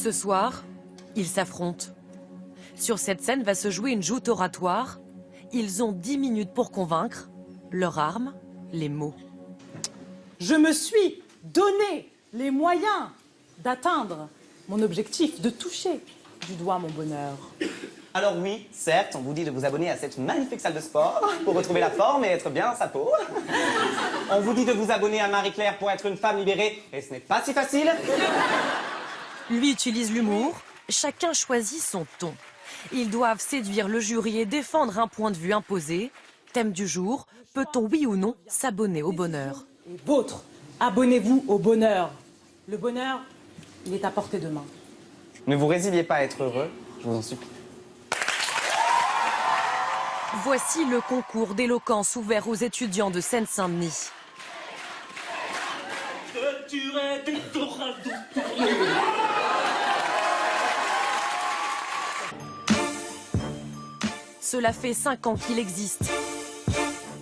Ce soir, ils s'affrontent. Sur cette scène va se jouer une joute oratoire. Ils ont 10 minutes pour convaincre. Leur arme, les mots. Je me suis donné les moyens d'atteindre mon objectif, de toucher du doigt mon bonheur. Alors oui, certes, on vous dit de vous abonner à cette magnifique salle de sport pour retrouver la forme et être bien dans sa peau. On vous dit de vous abonner à Marie-Claire pour être une femme libérée, et ce n'est pas si facile. Lui utilise l'humour, chacun choisit son ton. Ils doivent séduire le jury et défendre un point de vue imposé. Thème du jour, peut-on oui ou non s'abonner au bonheur? Et vôtre, abonnez-vous au bonheur. Le bonheur, il est à portée de main. Ne vous résiliez pas à être heureux, je vous en supplie. Voici le concours d'éloquence ouvert aux étudiants de Seine-Saint-Denis. Cela fait 5 ans qu'il existe.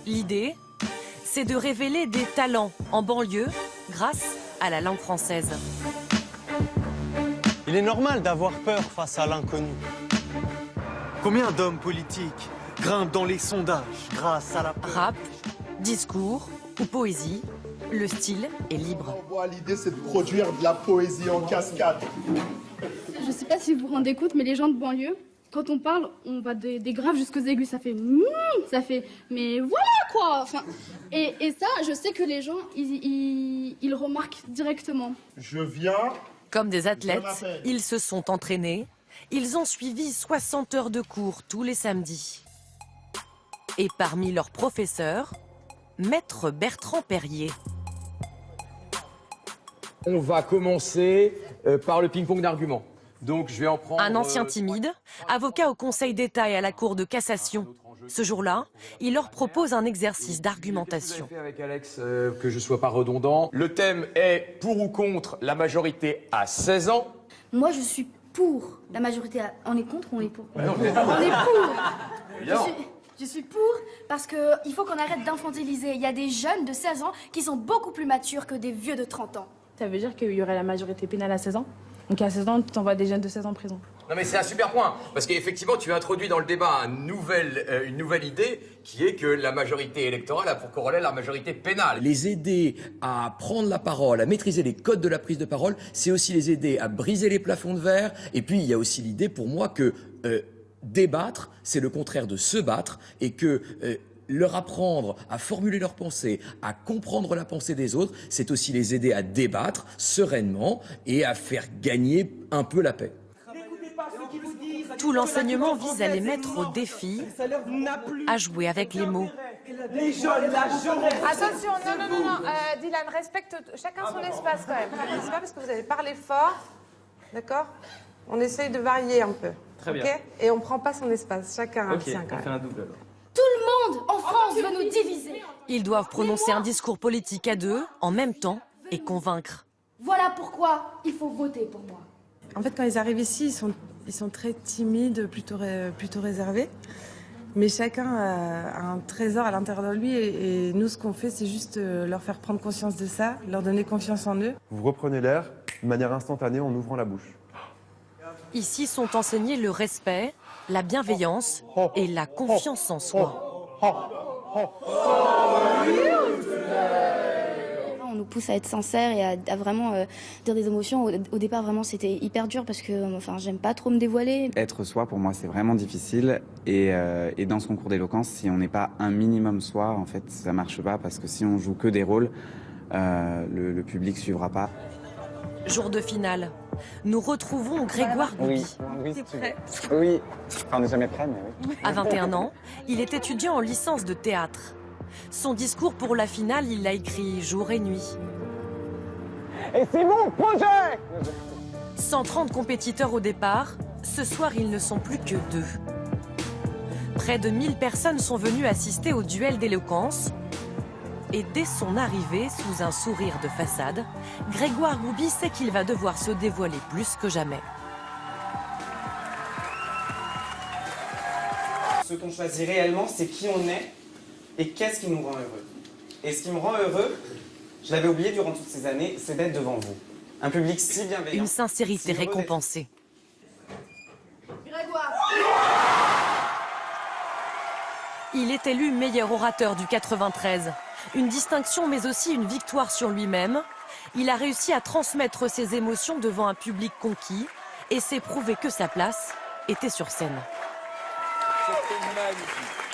L'idée, c'est de révéler des talents en banlieue grâce à la langue française. Il est normal d'avoir peur face à l'inconnu. Combien d'hommes politiques grimpent dans les sondages grâce à la peur? Rap, discours ou poésie, le style est libre. L'idée, c'est de produire de la poésie en cascade. Je ne sais pas si vous vous rendez compte, mais les gens de banlieue, quand on parle, on va des graves jusqu'aux aigus. Ça fait ça fait mais voilà quoi. Enfin, et ça, je sais que les gens, ils remarquent directement. Je viens. Comme des athlètes, ils se sont entraînés. Ils ont suivi 60 heures de cours tous les samedis. Et parmi leurs professeurs, Maître Bertrand Perrier. On va commencer par le ping-pong d'arguments. Donc je vais en prendre... Un ancien timide, avocat au Conseil d'État et à la Cour de cassation. Ce jour-là, il leur propose un exercice d'argumentation. Fait avec Alex, que je ne sois pas redondant. Le thème est pour ou contre la majorité à 16 ans. Moi, je suis pour la majorité. On est contre ou on est pour? On est pour. Je suis pour parce qu'il faut qu'on arrête d'infantiliser. Il y a des jeunes de 16 ans qui sont beaucoup plus matures que des vieux de 30 ans. Ça veut dire qu'il y aurait la majorité pénale à 16 ans? Donc à 16 ans, tu t'envoies des jeunes de 16 ans en prison. Non mais c'est un super point, parce qu'effectivement tu introduis dans le débat une nouvelle idée qui est que la majorité électorale a pour corollaire la majorité pénale. Les aider à prendre la parole, à maîtriser les codes de la prise de parole, c'est aussi les aider à briser les plafonds de verre. Et puis il y a aussi l'idée pour moi que débattre, c'est le contraire de se battre, et que leur apprendre à formuler leurs pensées, à comprendre la pensée des autres, c'est aussi les aider à débattre sereinement et à faire gagner un peu la paix. Tout l'enseignement vise à les mettre au défi, à jouer avec les mots. Attention, non, Dylan, respecte chacun son espace quand même. C'est pas parce que vous avez parlé fort, d'accord? On essaye de varier un peu. Très bien. Okay, et on prend pas son espace, chacun a le sien quand même. On fait un double alors. Tout le monde en France veut nous diviser. Ils doivent prononcer un discours politique à deux, en même temps, et convaincre. Voilà pourquoi il faut voter pour moi. En fait, quand ils arrivent ici, ils sont très timides, plutôt réservés. Mais chacun a un trésor à l'intérieur de lui. Et nous, ce qu'on fait, c'est juste leur faire prendre conscience de ça, leur donner confiance en eux. Vous reprenez l'air de manière instantanée en ouvrant la bouche. Ici sont enseignés le respect, la bienveillance et la confiance en soi. On nous pousse à être sincères et à vraiment dire des émotions. Au départ, vraiment, c'était hyper dur parce que j'aime pas trop me dévoiler. Être soi, pour moi, c'est vraiment difficile. Et dans ce concours d'éloquence, si on n'est pas un minimum soi, en fait, ça marche pas. Parce que si on joue que des rôles, le public suivra pas. Jour de finale, nous retrouvons Grégoire Goubi. Oui, oui. Enfin, on n'est jamais prêt, mais oui. À 21 ans, il est étudiant en licence de théâtre. Son discours pour la finale, il l'a écrit jour et nuit. Et c'est mon projet! 130 compétiteurs au départ, ce soir ils ne sont plus que 2. Près de 1000 personnes sont venues assister au duel d'éloquence. Et dès son arrivée, sous un sourire de façade, Grégoire Goubi sait qu'il va devoir se dévoiler plus que jamais. Ce qu'on choisit réellement, c'est qui on est et qu'est-ce qui nous rend heureux. Et ce qui me rend heureux, je l'avais oublié durant toutes ces années, c'est d'être devant vous. Un public si bienveillant. Une sincérité si heureux récompensée. Grégoire. Il est élu meilleur orateur du 93. Une distinction mais aussi une victoire sur lui-même. Il a réussi à transmettre ses émotions devant un public conquis et s'est prouvé que sa place était sur scène. C'était magnifique.